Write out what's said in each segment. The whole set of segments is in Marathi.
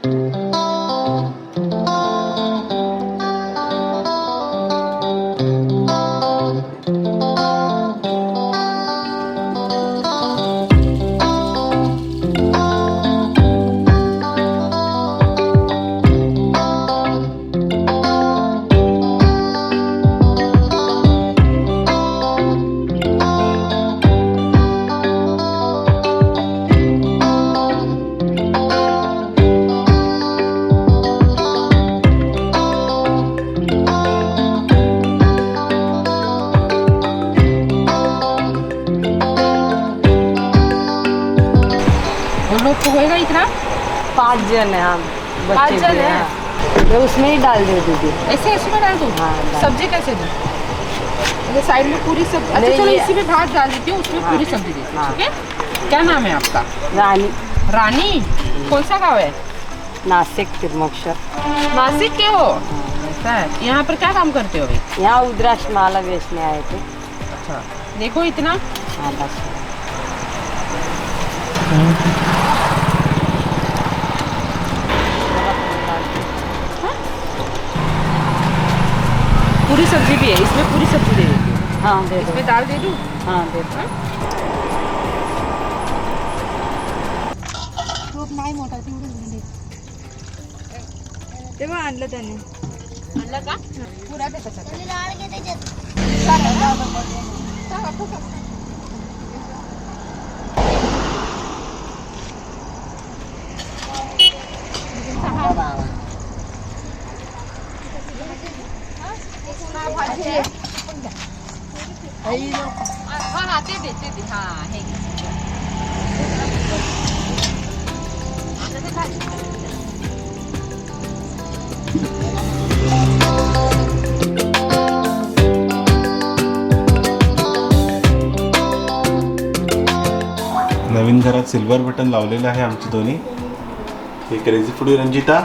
लोग को होएगा इतना? 5 जन है हम। 5 जन है तो उसमें ही डाल दे दीजिए। ऐसे इसमें डाल दूँ? हाँ, डाल। सब्जी कैसे दूँ? मतलब साइड में पूरी सब्जी, अच्छा नहीं, चलो ये- इसी में भात डाल देती हूँ, उसमें पूरी सब्जी देती हूँ, हाँ। ठीक है? क्या नाम है आपका? रानी। रानी? कौन सा गाँव है? नासिक तिरमोक्षर। नासिक के हो? ऐसा है। यहाँ पर क्या काम करते हो अभी? यहाँ उद्राक्ष माला बेचने आए थे। अच्छा, देखो इतना। हाँ बस। पूरी सब्जी भी है, इसमें पूरी सब्जी दे देती हूँ। हाँ दे दो। इसमें दाल दे दूँ? हाँ दे दो। नाही मोठा तेव्हा आणलं त्याने. आणलं का? पुरा दे त्याच्यात. हाँ ते दे हाँ हे नवीन घरात सिल्वर बटन लावलेलं आहे आमची दोन्ही. हे क्रेझी फूडी रंजिता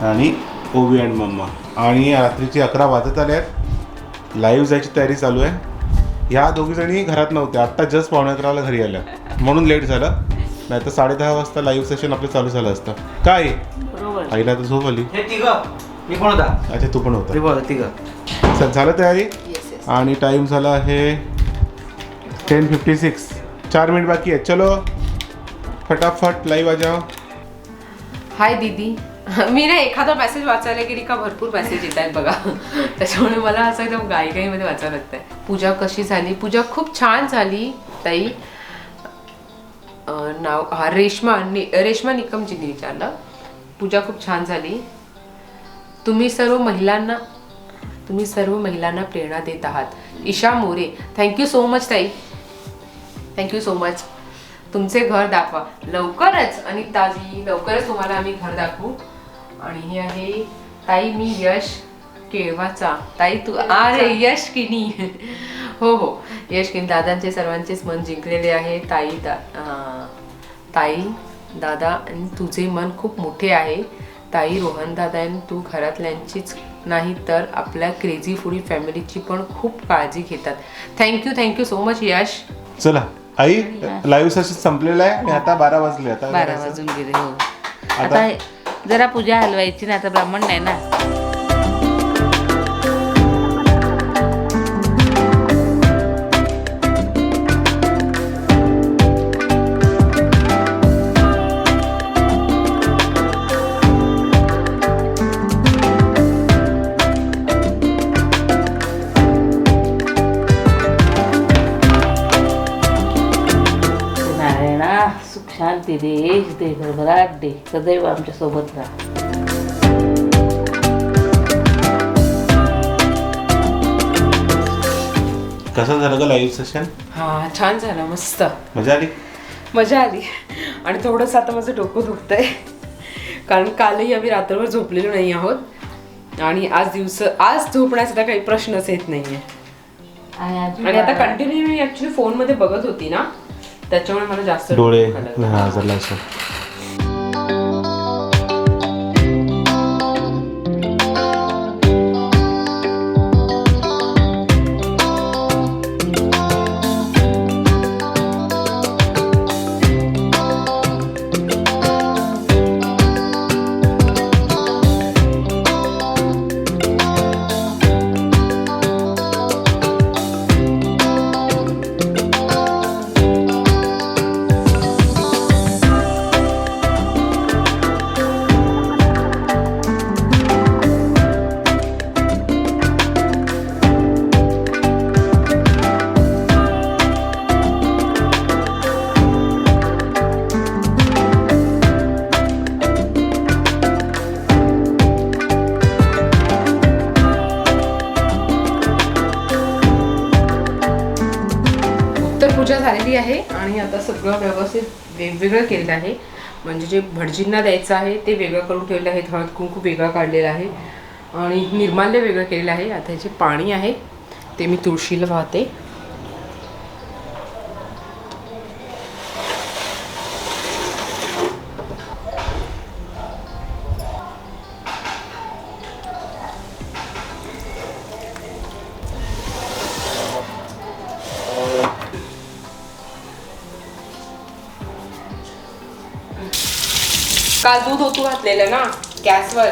आणि ओवी अँड मम्मा. आणि रात्रीचे 11 वाजत आले आहेत. लाईव्ह जायची तयारी चालू आहे. ह्या दोघीजणी घरात नव्हत्या, आत्ता जस्ट 11:15 घरी आल्या म्हणून लेट झालं. नाही तर 10:30 वाजता लाईव्ह सेशन आपलं चालू झालं असतं. काय आईला तर झोप आली. हे तिघं मी पण होता. अच्छा तू पण होता. मी पण होता तिघं. चल झालं तयारी. आणि टाइम झाला आहे 10:56. 4 मिनिट बाकी आहेत. चलो फटाफट लाईव्ह आ जाओ. हाय दीदी. मी ना एखादा मेसेज वाचायला गेली का भरपूर मेसेज येत आहेत बघा. त्याच्यामुळे मला असं एकदम घाईघाईमध्ये वाचायला लागतंय. पूजा कशी झाली? पूजा खूप छान झाली ताई. नाव हा रेश्मा निकमजींनी विचारलं. पूजा खूप छान झाली. तुम्ही सर्व महिलांना प्रेरणा देत आहात. Isha More. Thank you so much ताई. Thank you so much. तुमचे घर दाखवा लवकरच. आणि ताजी लवकरच तुम्हाला आम्ही घर दाखवू. आणि हे आहे ताई मी यश केळवाचा. ताई तू अरे यश किनी. हो हो यश किनी. दादांचे सर्वांचेच मन जिंकलेले आहे ताई दादा आणि तुझे मन खूप मोठे आहे. ताई रोहन दादा आणि तू घरातल्यांचीच नाही तर आपल्या क्रेझी फूडी फॅमिलीची पण खूप काळजी घेतात. थँक्यू सो मच यश. चला आई लाईव्ह सेशन संपलेलं आहे आणि आता 12 वाजले. आता 12 वाजून गेले. हो आता जरा पूजा हलवायची ना. आता ब्राह्मण नाही ना. सुख शांती दे, यश दे, भरभराट दे, सदैव आमच्या सोबत राहा. कसं झालं ग लाईव्ह सेशन? हा छान झालं. मस्त मजा आली. मजा आली. आणि थोडंसं आता माझं डोकं दुखतंय कारण कालही आम्ही रात्रभर झोपलेलो नाही आहोत. आणि आज झोपण्याचा काही प्रश्नच येत नाहीये. आणि आता कंटिन्यू मी ऍक्च्युली फोनमध्ये बघत होती ना त्याच्यामुळे मला जास्त डोळे डोकं दुखायला लागलं. हा झालं असं. झालेली आहे आणि आता सगळं व्यवस्थित वेगवेगळं केलेलं आहे. म्हणजे जे भटजींना द्यायचं आहे ते वेगळं करून ठेवलेलं आहे. हळद कुंकू वेगळं काढलेलं आहे आणि निर्माल्य वेगळं केलेलं आहे. आता जे पाणी आहे ते मी तुळशीला वाहते. काल दूध ओतू घातलेलं ना गॅसवर,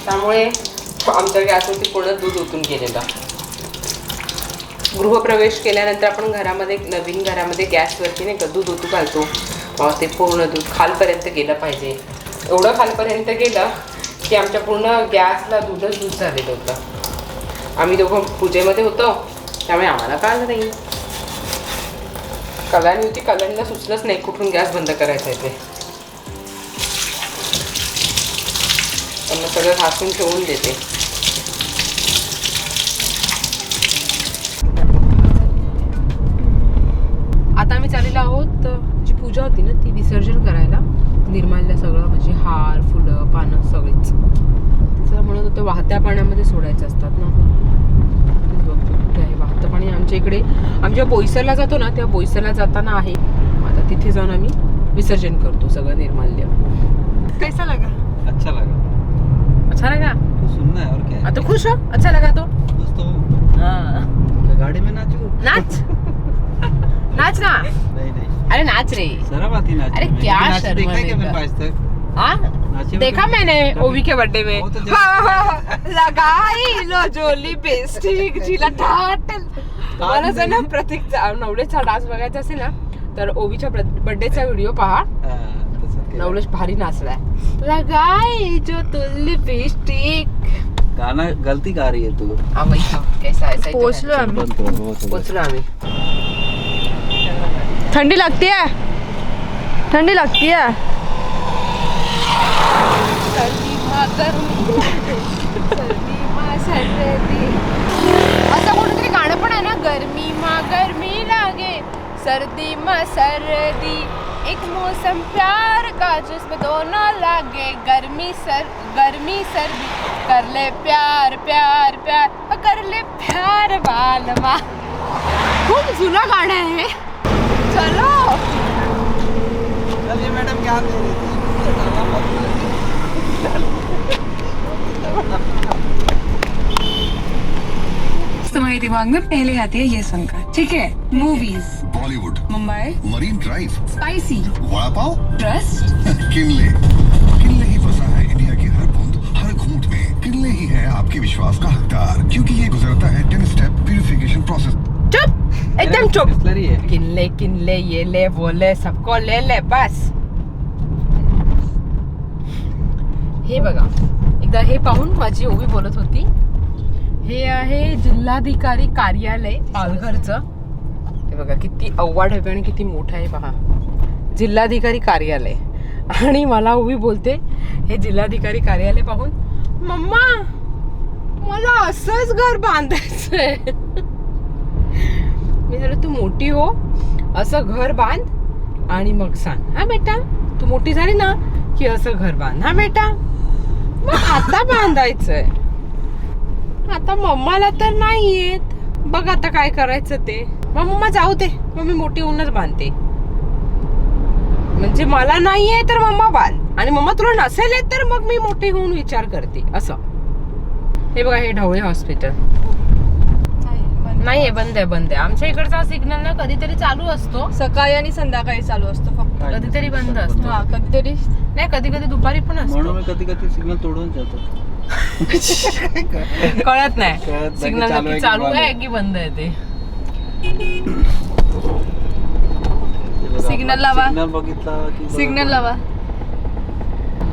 त्यामुळे आमच्या गॅसवरती पूर्ण दूध ओतून गेलेलं. गृहप्रवेश केल्यानंतर आपण घरामध्ये नवीन घरामध्ये गॅसवरती नाही का दूध ओतू घालतो, ते पूर्ण दूध खालपर्यंत गेलं पाहिजे. एवढं खालपर्यंत गेलं की आमच्या पूर्ण गॅसला दूधच दूध झालेलं होतं. आम्ही दोघं पूजेमध्ये होतो त्यामुळे आम्हाला कळलं नाही. कल्याणी होती, कल्याणीला सुचलंच नाही कुठून गॅस बंद करायचं आहे ते. पण सगळं घासून ठेवून देते. आता आम्ही चाललेलो आहोत, जी पूजा होती ना ती विसर्जन करायला. निर्माल्य सगळं म्हणजे हार फुलं पानं सगळीच त्याचं म्हणत होतं वाहत्या पाण्यामध्ये सोडायचं असतात ना. बघतो कुठे आहे वाहतं पाणी. आमच्या इकडे आमच्या बोईसरला जातो ना तेव्हा बोईसरला जाताना आहे. आता तिथे जाऊन आम्ही विसर्जन करतो सगळं निर्माल्य. कैसा लगा? अच्छा लगा. अच्छा लगा तो सुनना है और क्या है? तो खुश हो? अच्छा लगा तो खुश तो हूँ। हाँ. गाड़ी में नाचू? नाच नाच ना. नहीं नहीं, अरे नाच रे. शर्म आती नाचने अरे में। क्या लेकिन नाच शर्म देखा है क्या आने मेरे का? पास तक? हाँ नाचे देखा में- मैंने कभी- ओवी के बर्थडे में. वो तो जब- लगाई लो जो लिपस्टिक जिला ठाट. तुम्हाला जर ना प्रत्येक नवलेचा डान्स बघायचा असेल ना तर ओवीच्या बर्थडेचा व्हिडिओ पहा. हाँ, तो सब के- नवलेश भारी नाचलाय. लगाई जो तू लिपस्टिक. गाना गलती गा रही है तू. कैसा ऐसा पोचलो आम्ही. बंद करो, बहुत हो गया। पोचलो आम्ही. थंडी लगती है, ठंडी लगती है. असं कोणतरी गाणं पण आहे ना, गरमी मा गरमी लागे सर्दी मा सर्दी, एक मौसम प्यार का जिसमें दोनों लागे. गर्मी सर्दी कर ले प्यार प्यार प्यार कर ले प्यार बालमा. खूप जुना गाणं आहे. चलो चलिए मैडम, क्या दे रही थी? तुम्हारे दिमाग में पहले आती है ये सुनकर, ठीक है? Movies, Bollywood, Mumbai, marine drive, spicy, vada pav, trust. Kinley ही बसा है इंडिया की हर बूंद हर घूंट में. किनले ही है आपके विश्वास का हकदार, क्योंकि ये गुजरता है 10 स्टेप प्यूरिफिकेशन प्रोसेस. चुप, एकदम चुप. बिस्लरी है. किनले किनले ये ले वो ले सबको ले ले बस. हे बघा, एकदा हे पाहून माझी ओवी बोलत होती. हे आहे जिल्हाधिकारी कार्यालय पालघरचं. हे बघा किती अव्वाढ आहे आणि किती मोठं आहे पहा, जिल्हाधिकारी कार्यालय. आणि मला ओवी बोलते हे जिल्हाधिकारी कार्यालय पाहून, मम्मा मला असंच घर बांधायचंय. मी म्हटलं तू मोठी हो, असं घर बांध आणि मग सांग हा बेटा. तू मोठी झाली ना की असं घर बांध हा बेटा. मग आता बांधायचंय. आता मम्माला तर नाही येत, बघ आता काय करायचं ते. मग मम्मा जाऊ दे, मग मी मोठी होऊनच बांधते. म्हणजे मला नाहीये तर मम्मा बांध, आणि मम्मा तुला नसेल येत तर मग मी मोठी होऊन विचार करते असं. हे बघा हे ढवळे हॉस्पिटल नाहीये, बंद आहे बंद आहे. आमच्या इकडचा सिग्नल ना कधीतरी चालू असतो, सकाळी आणि संध्याकाळी चालू असतो फक्त. कधीतरी बंद असतो. हा कधीतरी नाही, कधी कधी दुपारी पण म्हणून असतो. मी कधी कधी सिग्नल तोडून जातो. कळत नाही कळत नाही सिग्नल चालू आहे की चालू बंद आहे आहे. की बंद आहे ते. सिग्नल लावा. सिग्नल बघितला की बरोबर. सिग्नल लावा.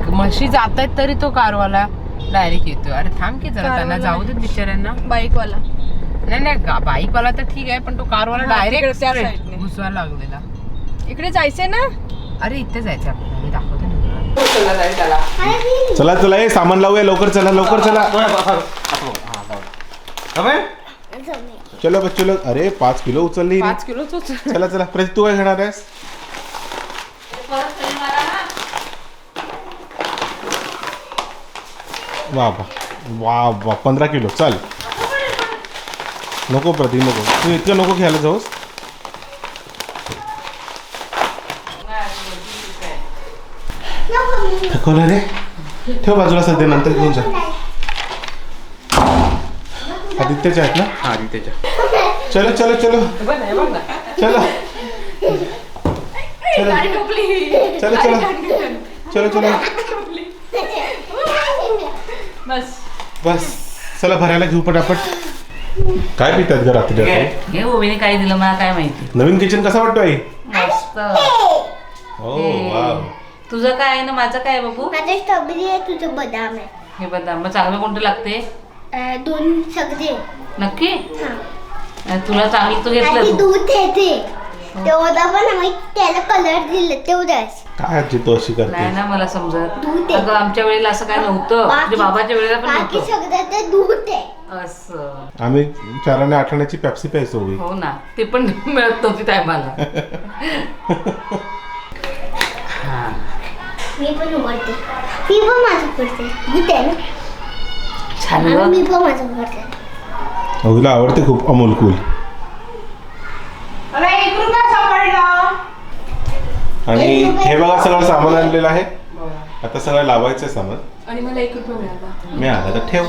म्हशी जात आहेत तरी तो कारवाला डायरेक्ट येतोय. अरे थांब की जरा, त्यांना कारवाला जाऊ देत बिचाऱ्यांना. बाईकवाला. नाही नाही, बाईकवाला तर ठीक आहे, पण तो कारवाला हा, डायरेक्ट तिकडे त्या साईडने. घुसवायला लागलेला. इकडे जायचंय ना. अरे इथे जायचं आपल्याला, मी दाखवते ना तुला. चला चला हे सामान लावूया लवकर. चला लवकर चला. अबे चलो बच्चों लोग. अरे 5 किलो उचलली. 5 किलोच होत. चला चला प्रतीक तू काय घेणार आहेस? वा वा वा वा 15 किलो. चल नको प्रतीक नको, तू इतकं नको घ्यायला जाऊस. थकवलं रे, ठेव बाजूला सध्या, नंतर घेऊन जा. आदित्यच्या आहेत ना? हा त्याच्या चलो चलो चलो चलो चलो चलो चलो चलो बस चला भरायला घेऊ पटापट. काय पितात ग रात्री? हे ओवीने काय दिलं मला काय माहिती. नवीन किचन कसा वाटतो आई? मस्त. हो वाव. तुझं काय आहे ना माझं काय आहे बाबू? माझं स्ट्रॉबेरी आहे, तुझं बदाम आहे. हे बदाम मग चांगलं कोणतं लागते? 2 सगळे. नक्की? हा. तुला चांगलं तू आणि घेतलं तू. दूध येते तेवढा पण आम्ही त्याला कलर दिलं तेवढंच. काय आजी तू अशी नाही करते? ना मला समजत. दूध आहे. अगं आमच्या वेळेला असं काय नव्हतं, म्हणजे बाबाच्या वेळेला पण बाकी नव्हतं सगळं ते दूध आहे. असं. आम्ही 4 आणि 8 आण्याची पेप्सी प्यायचो. हो ना, ते पण मिळत नव्हती टायमाला. मी पण उघडते, मी पण माझं करते. दूध आहे ना, छान आणि गं. मी पण माझं करते. तुला आवडते खूप अमोल कूल. आणि हे बघा सगळं सामान आणलेलं आहे. आता सगळं लावायचं सामान. आणि मला 1 रुपया मिळाला. मिळालं तर ठेव.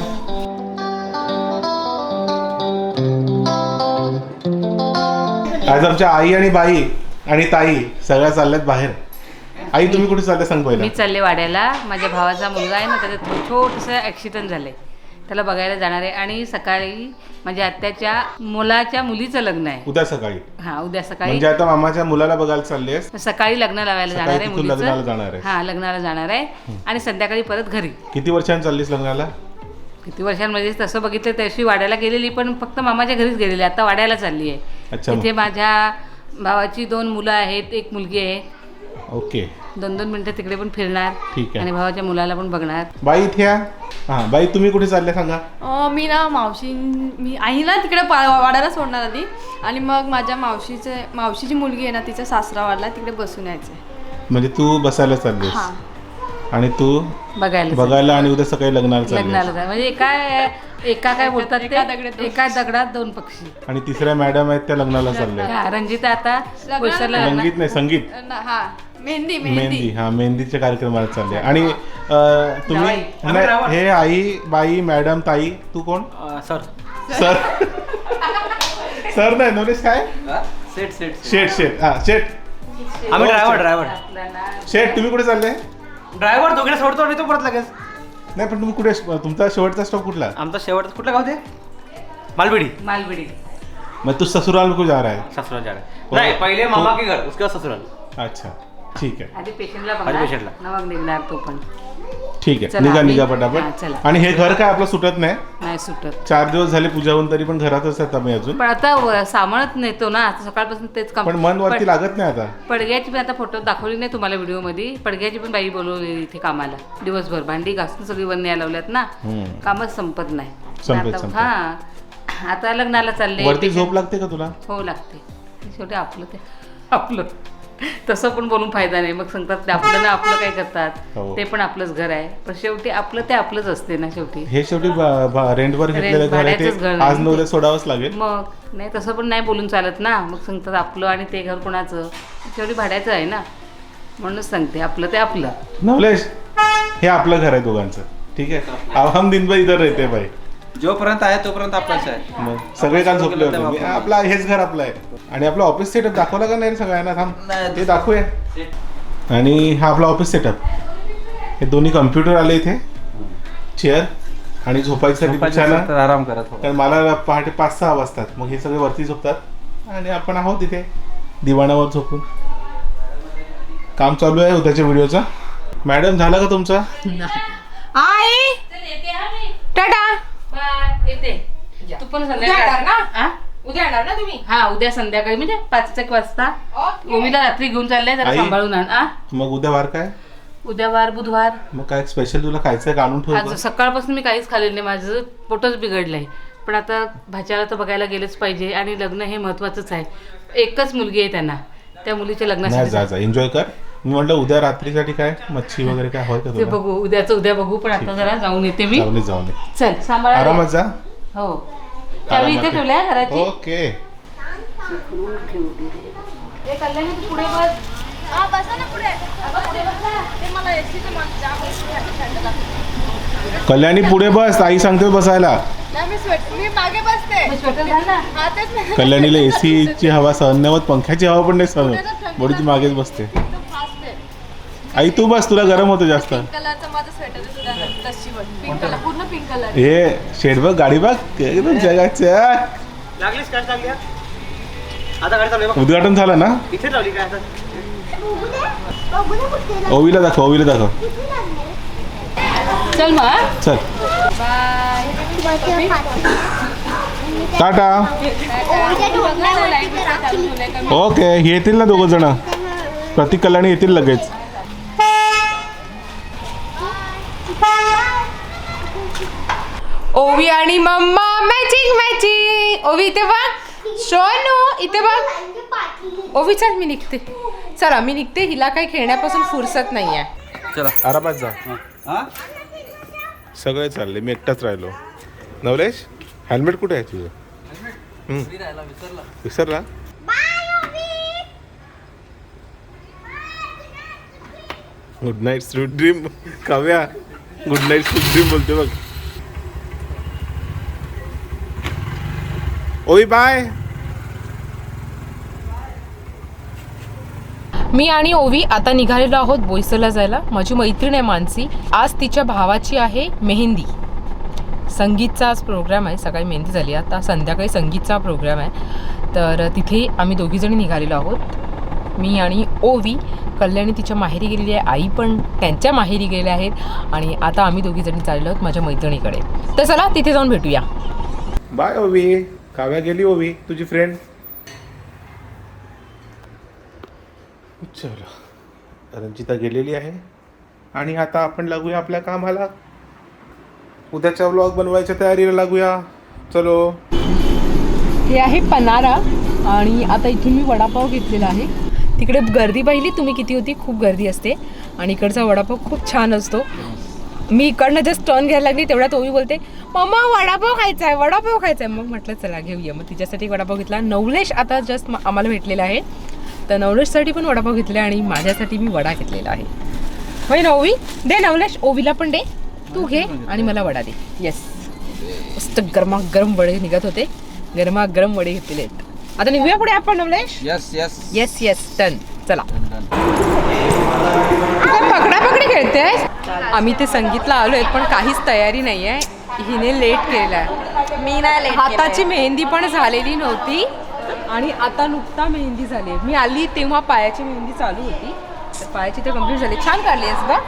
आज आमच्या आई आणि बाई आणि ताई सगळ्या चालल्यात बाहेर. आई तुम्ही कुठे चालल्या सांग पहिला. मी चालले वाड्याला. माझ्या भावाचा मुलगा आहे ना, त्याचं छोटंसं ॲक्सिडेंट झालंय, त्याला बघायला जाणार आहे. आणि सकाळी माझ्या आत्याच्या मुलाच्या मुलीचं लग्न आहे. उद्या सकाळी. हा उद्या सकाळी. म्हणजे आता मामाच्या मुलाला बघायला चाललेस. सकाळी लग्न लावायला सकाळी जाणार आहे तिथून लग्नाला जाणार मुलीचं. आहे. हा लग्नाला जाणार आहे आणि संध्याकाळी परत घरी. किती वर्षांनी चाललीस लग्नाला? किती वर्षांमध्ये तसं बघितलं त्याशी वाड्याला गेलेली, पण फक्त मामाच्या घरीच गेलेली. आता वाड्याला चालली आहे. अच्छा. तिथे माझ्या भावाची 2 मुलं आहेत, 1 मुलगी आहे. ओके 2-2 मिनिटं तिकडे पण फिरणार. ठीक आहे. आणि भावाच्या मुलाला पण बघणार. बाई इथे या. हा बाई तुम्ही कुठे चालले सांगा. मी ना मी आई ना तिकडे वाड्याला सोडणार आधी, आणि मग माझ्या मावशीची मुलगी आहे ना, तिचा सासरा वाढला, तिकडे बसून यायचं. म्हणजे तू बसायला चाललीस हां. आणि तू बघायला आणि उद्या सकाळी लग्नाला लग्नाला चाललीस. जाय म्हणजे एका काय बोलतात ते, एका दगडात 2 पक्षी. आणि तिसऱ्या मॅडम आहेत त्या लग्नाला चालल्या. हा, रंजिता आता कोळशाला लग्न. संगीत नाही संगीत हा मेहंदी मेहंदी. हा मेहंदीच्या कार्यक्रमाला चालले. आणि तुम्ही नाही, हे आई बाई मॅडम ताई. तू कोण? सर सर सर नाही नोटीस काय? सेट सेट शेट शेट हा शेट. आम्ही ड्रायव्हर शेट तुम्ही कुठे चालले? ड्रायव्हर दोघे सोडतो आणि तो परत लगेच. नाही पण तुम्ही कुठे, तुमचा शेवटचा स्टॉप कुठला? आमचा शेवट कुठला गाव ते? मालबिडी. मग तू ससुराल को जा रहा है? ससुराल जा रहा है. नाही पहिले मामा के घर, उसके बाद ससुराल. अच्छा ठीक आहे. आधी पेशंटला आधी पेशंटला. मग निघणार तो पण. ठीक आहे चला, निघा हा, पटापट. चला. आणि हे घर काय आपलं सुटत नाही. नाही सुटत. 4 दिवस झाले पूजा होऊन तरी पण घरातच आहेत आम्ही अजून. पण आता सामानच नेतो ना, आता सकाळपासून तेच काम. पण मन वरती लागत नाही आता. पडग्याची पण आता फोटो दाखवली नाही तुम्हाला व्हिडिओमध्ये. पडग्याची पण बाई बोलवलेली इथे कामाला. दिवसभर भांडी घासून सगळी वर न्यायला लावल्यात ना, कामच संपत नाही. संपत. हा आता लग्नाला चालले. वरती झोप लागते का तुला? हो लागते. शेवटी आपलं तसं पण बोलून फायदा नाही. मग सांगतात ते आपलं ना, आपलं काय करतात. हो. ते पण आपलंच घर आहे, पण शेवटी आपलं ते आपलंच असते ना शेवटी. हे शेवटी रेंटवर घेतलेलं घर आहे भाड्याचंच घर ते. नाही आज न उद्या सोडावंच लागेल. मग नाही तसं पण नाही बोलून चालत ना. मग सांगतात आपलं आणि ते घर कोणाचं, शेवटी भाड्याचं आहे ना, म्हणूनच सांगते आपलं ते आपलं. नवलेश हे आपलं घर आहे दोघांचं. ठीक आहे. अब हम दिन भर इधर रहते भाई. जोपर्यंत आहे तोपर्यंत आपलाच आहे. मग सगळे काल झोपले होते. आपला हेच घर आपलं आहे. आणि आपलं ऑफिस सेटअप दाखवला का नाही रे सगळ्यांना? थांब ते दाखवूया. आणि हा आपला ऑफिस सेटअप. हे दोन्ही कम्प्युटर आले इथे, चेअर आणि झोपायसाठी छान आराम करत. कारण मला पहाटे 5-6 वाजतात. मग हे सगळे वरती झोपतात आणि आपण आहोत इथे दिवाणावर झोपून. काम चालू आहे उद्याच्या व्हिडिओचा. मॅडम झालं का तुमचं? आई टाटा. येते तू पण उद्या येणार ना? हा? उद्या येणार ना तुम्ही? हा उद्या संध्याकाळी म्हणजे 5-1 वाजता. ओवीला रात्री घेऊन चाललंय, जरा आई? सांभाळून आण. मग उद्या वार काय? उद्या वार बुधवार. मग काय स्पेशल तुला खायचं का? आणून आज ठेवतो. सकाळपासून मी काहीच खाल्लेलं नाही, माझं पोटच बिघडलंय. पण आता भाच्याला तर बघायला गेलंच पाहिजे आणि लग्न हे महत्त्वाचंच आहे. एकच मुलगी आहे त्यांना, त्या मुलीच्या नाही लग्नासाठी जा एन्जॉय कर. मी म्हटलं उद्या रात्रीसाठी काय मच्छी वगैरे काय होय का ते तुला? बघू, उद्याचं उद्या बघू, पण आता जरा जाऊन येते मी. जाऊन ये. चल सांभाळा. आरामात जा. हो चावी इथे ठेवल्या घराची. ओके. पुढे बस. कल्याणी पुढे बस, आई सांगते बसायला. मी मागे बसते. कल्याणीला एसीची हवा सहन नाही होत, पंख्याची हवा पण नाही सहन होत, बडीची मागेच बसते. आई तू बस, तुला गरम होतं जास्त. कलरचं माझं स्वेटर सुद्धा तशी पिंक कलर, पूर्ण पिंक कलर. हे शेड बघ, गाडी बघ, एकदम जगाच्या. लागलीच काय चालली आता गाडी चालू आहे उद्घाटन झालं ना? इथे लावली काय आता ओवीला दाखव, ओवीला दाखव. चल मग. चल टाटा. ओके, येतील ना दोघं जण. प्रतीक कल्याणी येतील लगेच. ओवी आणि मम्मा मॅचिंग मॅचिंग. ओवी इथे बघ, शोनू इथे बघ. ओवी चल मी निघते. चला मी निघते, हिला काही खेळण्यापासून फुरसत नाहीये. चला आरामात जा. हा सगळे चालले, मी एकटाच राहिलो. नवलेश, हेल्मेट कुठे आहे तुझं? विसरला? Good night sweet dream. Kavya good night sweet dream बोलते बघ. ओवी बाय. मी आणि ओवी आता निघालेलो आहोत बोईसरला जायला. माझी मैत्रीण आहे मानसी. आज तिच्या भावाची आहे मेहंदी. संगीतचा आज प्रोग्राम आहे. सकाळी मेहंदी झाली, आता संध्याकाळी संगीतचा प्रोग्राम आहे. तर तिथे आम्ही दोघीजणी निघालेलो आहोत, मी आणि ओवी. कल्याणी तिच्या माहेरी गेलेली आहे, आई पण त्यांच्या माहेरी गेले आहेत आणि आता आम्ही दोघीजणी चाललो आहोत माझ्या मैत्रिणीकडे. तर चला तिथे जाऊन भेटूया. बाय ओवी. काव्या गेली ओवी, तुझी फ्रेंड. चलो, रंजिता गेलेली आहे आणि आता आपण लागूया आपल्या कामाला. उद्याचा व्लॉग बनवायच्या तयारीला लागूया. चलो. हे आहे पनारा आणि आता इथून मी वडापाव घेतलेला आहे. तिकडे गर्दी पाहिली तुम्ही किती होती, खूप गर्दी असते आणि इकडचा वडापाव खूप छान असतो. मी इकडनं जस्ट टर्न घ्यायला लागली तेवढ्यात ओवी बोलते मम्मा वडापाव खायचा आहे, वडापाव खायचा आहे. मग म्हटलं चला घेऊया. मग तिच्यासाठी वडापाव घेतला. नवलेश आता जस्ट आम्हाला भेटलेला आहे, तर नवलेशसाठी पण वडापाव घेतला आणि माझ्यासाठी मी वडा घेतलेला आहे. होय ना ओवी? दे नवलेश, ओवीला पण दे. तू घे आणि मला वडा दे. येस, मस्त गरमागरम वडे निघत होते. गरमागरम वडे घेतलेले आहेत. आता निघूया पुढे आपण Navlesh. Yes yes yes yes done. चला. पकडा पकडी खेळतेस. आम्ही ते संगीतला आलो आहेत पण काहीच तयारी नाही आहे. हिने लेट केला आहे. मी नाही लेट. हाताची मेहंदी पण झालेली नव्हती आणि आता नुकता मेहंदी झाली. मी आली तेव्हा पायाची मेहंदी चालू होती, तर पायाची तर कम्प्लीट झाली. छान काढली आहेस बा.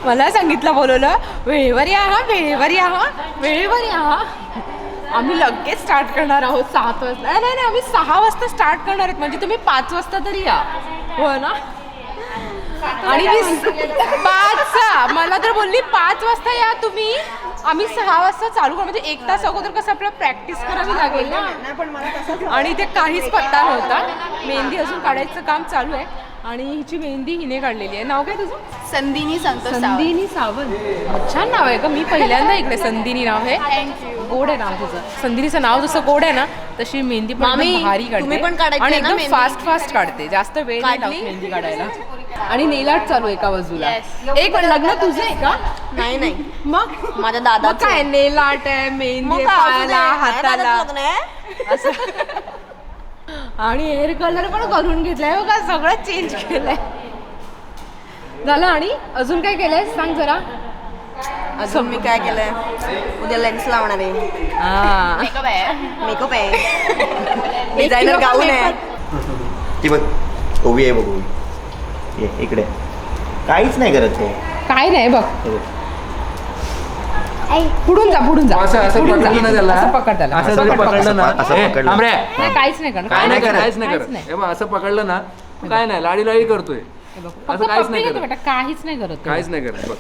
मला सांगितलं, बोलवलं वेळेवर या हा, वेळेवर या हा, वेळेवर या हा. आम्ही लगेच स्टार्ट करणार आहोत 7 वाजता. नाही नाही, आम्ही 6 वाजता स्टार्ट करणार आहेत, म्हणजे तुम्ही 5 वाजता तरी या. हो ना? आणि मी 5 मला तर बोलली 5 वाजता या तुम्ही. आम्ही 6 वाजता चालू करू, म्हणजे 1 तास अगोदर कसं आपल्याला प्रॅक्टिस करावी लागेल ना. आणि ते काहीच पत्ता नव्हता. मेहंदी अजून काढायचं काम चालू आहे आणि हिची मेहंदी हिने काढलेली आहे. नाव काय तुझं? संदिनी संतोष. संदिनी सावंत. छान नाव आहे का? मी पहिल्यांदा इकडे संदिनी नाव आहे. गोड आहे नाव तुझं. संदिनीचं नाव जसं गोड आहे ना तशी मेहंदी पण एकदम भारी काढते आणि एकदम फास्ट फास्ट काढते. जास्त वेळ नाही लागत मेहंदी काढायला. आणि नेल आर्ट चालू एका बाजूला. एक लग्न तुझं आहे का? नाही नाही, मग माझ्या दादा काय नेल आर्ट आहे, मेहंदी पायाला, हाताला असं. आणि हेअर कलर पण करून घेतलाय बघा, सगळं चेंज केलंय. झालं. आणि अजून काय केलंय सांग जरा. अजून मी काय केलंय, उद्या लेन्स लावणार आहे. मेकअप आहे, डिझायनर गाऊन आहे. ती बघ ओवी आहे बघू. ये इकडे. काहीच नाही करत तो. काय नाही बघ. पुढून जा, पुढून जा. असं पकडलं ना त्याला. असं पकड त्याला. असं जरी पकडलं ना, असं पकडलं. नाही, काहीच नाही करणार. काय नाही काहीच करत. नाही. हे बघ असं पकडलं ना, काय नाही लाडी लाडी करतोय. असं काहीच नाही करत, बेटा काहीच नाही करत तो. काहीच नाही करत बघ.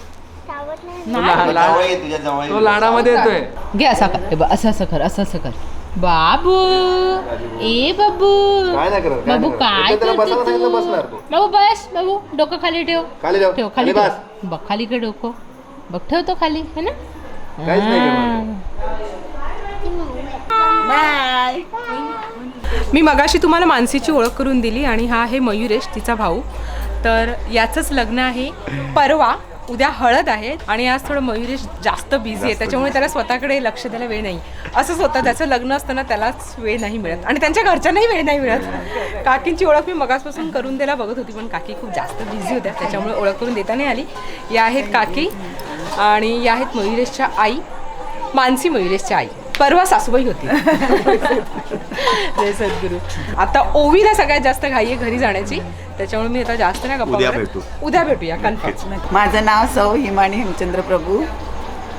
नाही. जवळ ये, तुझ्या जवळ तो ये. लाडामध्ये येतोय. घे असा कर हे बघ, असं कर असं कर. बाबू ए बाबू काय नाही करत, बाबू काय त्याला करते बसायला सांगितलं, बसणार तू? तो. बाबू बस बाबू डोकं खाली ठेव. खाली ठेव. ठेव खाली खाली ठेव. बघ खाली कर डोकं. बघ ठेवतो खाली है ना. काहीच नाही करणार. मी मगाशी तुम्हाला मानसीची ओळख करून दिली आणि हा आहे मयुरेश, तिचा भाऊ. तर याचंच लग्न आहे परवा. उद्या हळद आहे आणि आज थोडं मयुरेश जास्त बिझी आहे, त्याच्यामुळे त्याला स्वतःकडे लक्ष द्यायला वेळ नाही. असंच होतं, त्याचं लग्न असताना त्यालाच वेळ नाही मिळत आणि त्यांच्या घरच्यांनाही वेळ नाही मिळत. काकींची ओळख मी मगासपासून करून द्यायला बघत होती, पण काकी खूप जास्त बिझी होत्या, त्याच्यामुळे ओळख करून देता नाही आली. या आहेत काकी आणि या आहेत मयुरेशच्या आई, मानसी मयुरेशच्या आई. परवा सासूबाई होती. जय सद्गुरू. आता ओवीला सगळ्यात जास्त घाई आहे घरी जाण्याची, त्याच्यामुळे मी आता जास्त नाही गप्पा उद्या मारत. भेटू. उद्या भेटूया कन्फर्म. माझं नाव सौ हिमानी हेमचंद्र प्रभू.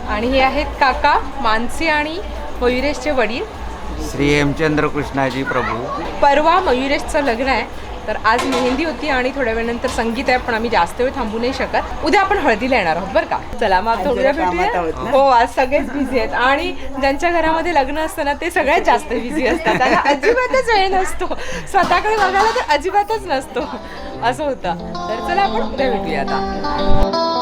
आणि हे आहेत काका मानसी आणि मयुरेशचे वडील. श्री हेमचंद्र कृष्णाजी प्रभू. परवा मयुरेशचं लग्न आहे, तर आज मेहंदी होती आणि थोड्या वेळानंतर संगीत आहे, पण आम्ही जास्त वेळ थांबू नाही शकत. उद्या आपण हळदीला येणार आहोत बरं का. चला मग आता उद्या भेटूया. हो आज सगळेच बिझी आहेत आणि ज्यांच्या घरामध्ये लग्न असतं ना ते सगळ्यात जास्त बिझी असतात, त्यांना अजिबातच वेळ नसतो, स्वतःकडे बघायला तर अजिबातच नसतो, असं होतं. तर चला आपण उद्या भेटूया आता.